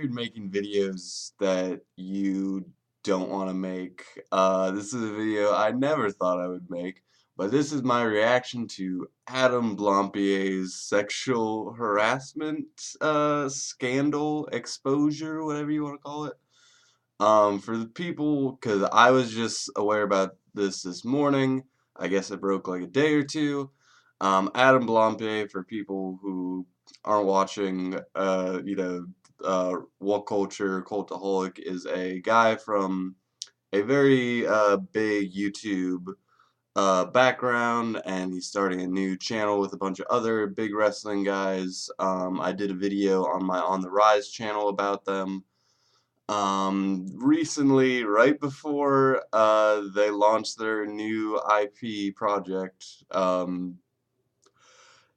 tired making videos that you don't want to make. This is a video I never thought I would make, but this is my reaction to Adam Blampied's sexual harassment scandal, exposure, whatever you want to call it. For the people, because I was just aware about this morning. I guess it broke like a day or two. Adam Blampied, for people who aren't watching, What Culture, Cultaholic, is a guy from a very big YouTube background, and he's starting a new channel with a bunch of other big wrestling guys. I did a video on my On the Rise channel about them. Recently, right before they launched their new IP project,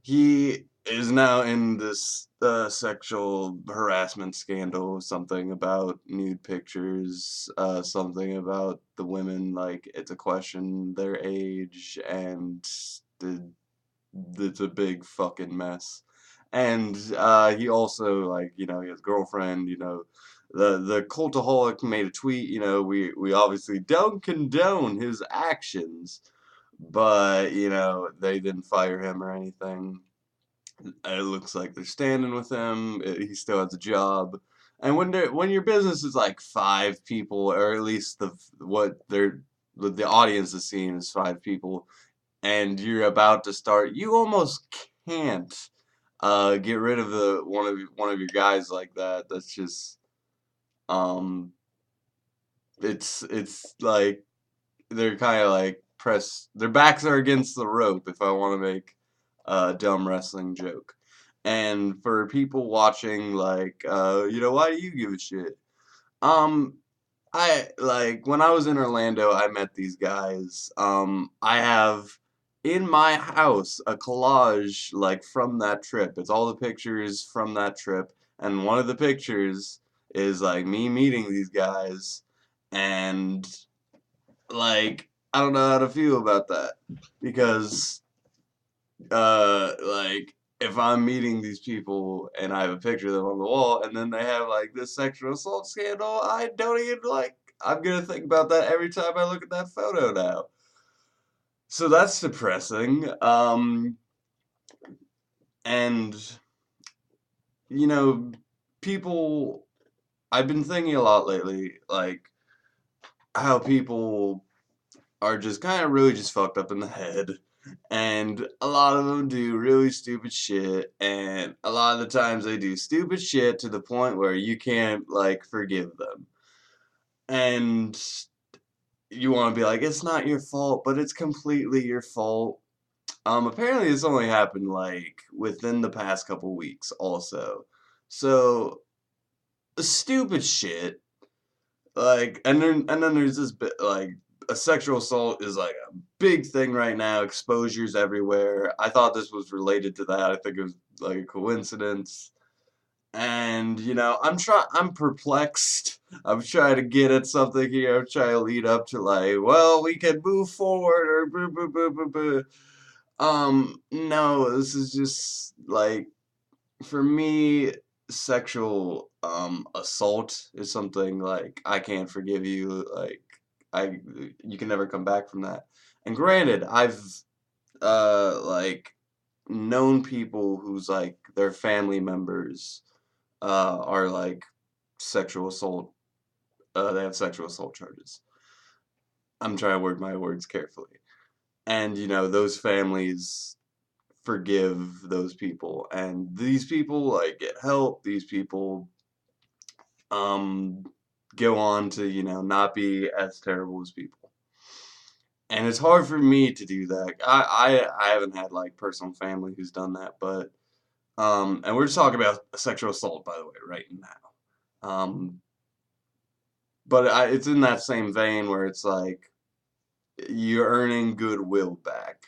he is now in this sexual harassment scandal, something about nude pictures, something about the women, like it's a question their age, and the, it's a big fucking mess. And he also, like, his girlfriend, the Cultaholic made a tweet, we obviously don't condone his actions, but, they didn't fire him or anything. It looks like they're standing with him. He still has a job. And when your business is like five people, or at least what the audience is seeing is five people, and you're about to start, you almost can't get rid of the one of your guys like that. That's just um it's like they're kind of like their backs are against the rope, if I want to make a dumb wrestling joke. And for people watching, like, why do you give a shit? Um, I like when I was in Orlando, I met these guys. I have in my house a collage like from that trip. It's all the pictures from that trip, and one of the pictures is like me meeting these guys, and like I don't know how to feel about that because like if I'm meeting these people and I have a picture of them on the wall and then they have like this sexual assault scandal, I don't even like I'm gonna think about that every time I look at that photo now. So that's depressing. And you know, people I've been thinking a lot lately, like how people are just kind of really just fucked up in the head. And a lot of them do really stupid shit, and a lot of the times they do stupid shit to the point where you can't, like, forgive them. And you want to be like, it's not your fault, but it's completely your fault. Apparently this only happened, like, within the past couple weeks also. So, stupid shit. Like, and then there's this bit like a sexual assault is like a big thing right now. Exposures everywhere. I thought this was related to that. I think it was like a coincidence. And I'm perplexed. I'm trying to get at something here. I'm trying to lead up to like, well, we can move forward or boo boo boo boo boo. No, this is just like for me, sexual assault is something like I can't forgive you. Like I, you can never come back from that. And granted, I've like known people whose like their family members are like sexual assault. They have sexual assault charges. I'm trying to word my words carefully. And those families forgive those people, and these people like get help. These people um, go on to, not be as terrible as people. And it's hard for me to do that. I haven't had like personal family who's done that, but and we're just talking about sexual assault, by the way, right now. But it's in that same vein where it's like you're earning goodwill back.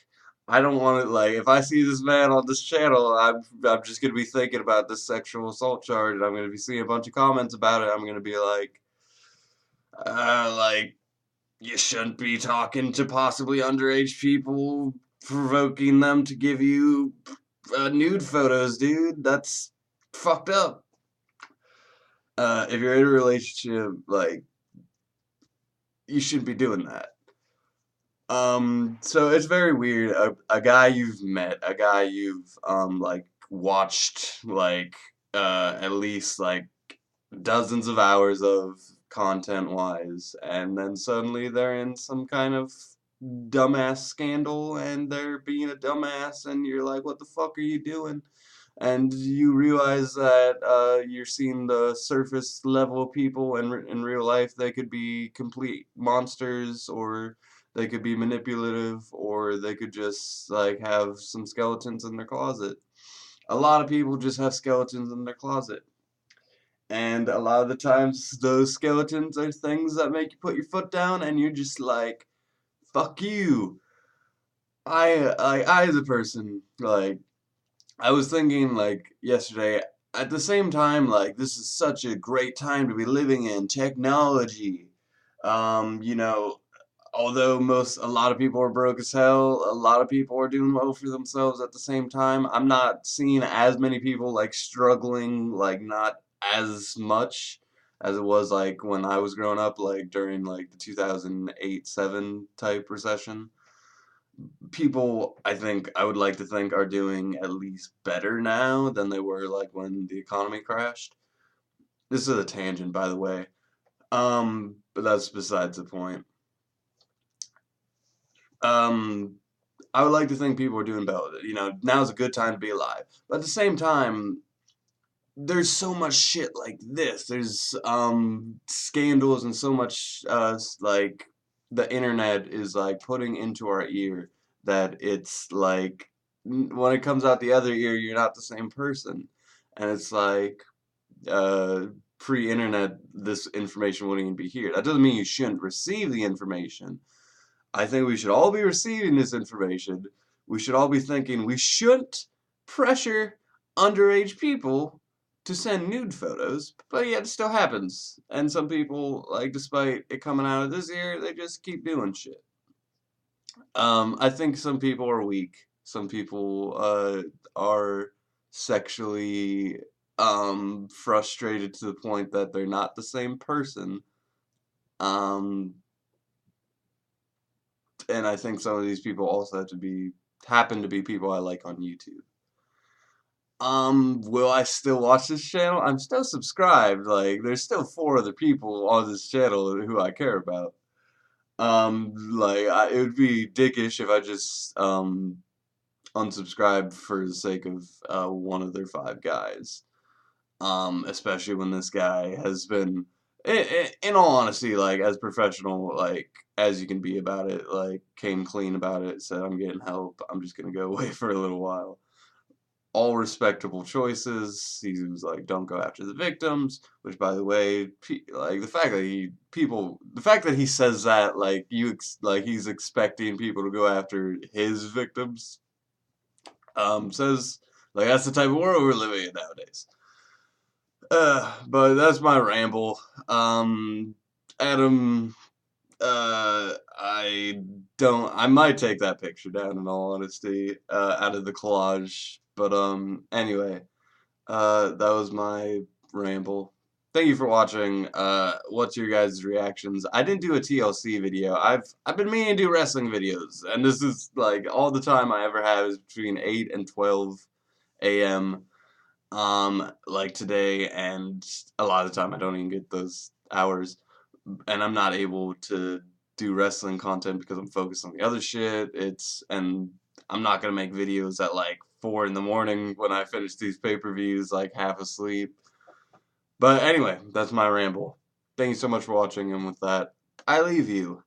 I don't want to like if I see this man on this channel, I'm just gonna be thinking about this sexual assault charge, and I'm gonna be seeing a bunch of comments about it. I'm gonna be like you shouldn't be talking to possibly underage people, provoking them to give you nude photos, dude. That's fucked up. If you're in a relationship, like, you shouldn't be doing that. So it's very weird. A guy you've met, a guy you've like watched like at least like dozens of hours of content wise, and then suddenly they're in some kind of dumbass scandal and they're being a dumbass, and you're like, what the fuck are you doing? And you realize that you're seeing the surface level people, and in real life they could be complete monsters, or they could be manipulative, or they could just like have some skeletons in their closet. A lot of people just have skeletons in their closet. And a lot of the times those skeletons are things that make you put your foot down, and you're just like, fuck you. I as a person, like, I was thinking like yesterday, at the same time, like, this is such a great time to be living in technology. You know, although a lot of people are broke as hell, a lot of people are doing well for themselves at the same time. I'm not seeing as many people like struggling, like not as much as it was like when I was growing up, like during like the 2008-7 type recession. People, I think, I would like to think, are doing at least better now than they were like when the economy crashed. This is a tangent, by the way. But that's besides the point. Um, I would like to think people are doing better. You know, now's a good time to be alive. But at the same time, there's so much shit like this. There's scandals and so much like the internet is like putting into our ear that it's like when it comes out the other ear, you're not the same person. And it's like uh pre-internet, this information wouldn't even be here. That doesn't mean you shouldn't receive the information. I think we should all be receiving this information. We should all be thinking we shouldn't pressure underage people to send nude photos, but yet it still happens. And some people, like, despite it coming out of this ear, they just keep doing shit. I think some people are weak. Some people are sexually frustrated to the point that they're not the same person. Um, and I think some of these people also happen to be people I like on YouTube. Will I still watch this channel? I'm still subscribed. Like, there's still 4 other people on this channel who I care about. Like, it would be dickish if I just unsubscribed for the sake of one of their 5 guys. Especially when this guy has been, in all honesty, like, as professional, like, as you can be about it, like, came clean about it, said, I'm getting help, I'm just gonna go away for a little while. All respectable choices. He was like, don't go after the victims, which, by the way, like, the fact that he says that, like, like, he's expecting people to go after his victims, says, like, that's the type of world we're living in nowadays. But that's my ramble. Adam, I might take that picture down in all honesty, out of the collage. But, anyway, that was my ramble. Thank you for watching. What's your guys' reactions? I didn't do a TLC video. I've been meaning to do wrestling videos, and this is like all the time I ever have is between 8 and 12 a.m. Like today, and a lot of the time I don't even get those hours, and I'm not able to do wrestling content because I'm focused on the other shit. And I'm not gonna make videos at like 4 in the morning when I finish these pay-per-views, like half asleep. But anyway, that's my ramble. Thank you so much for watching, and with that, I leave you.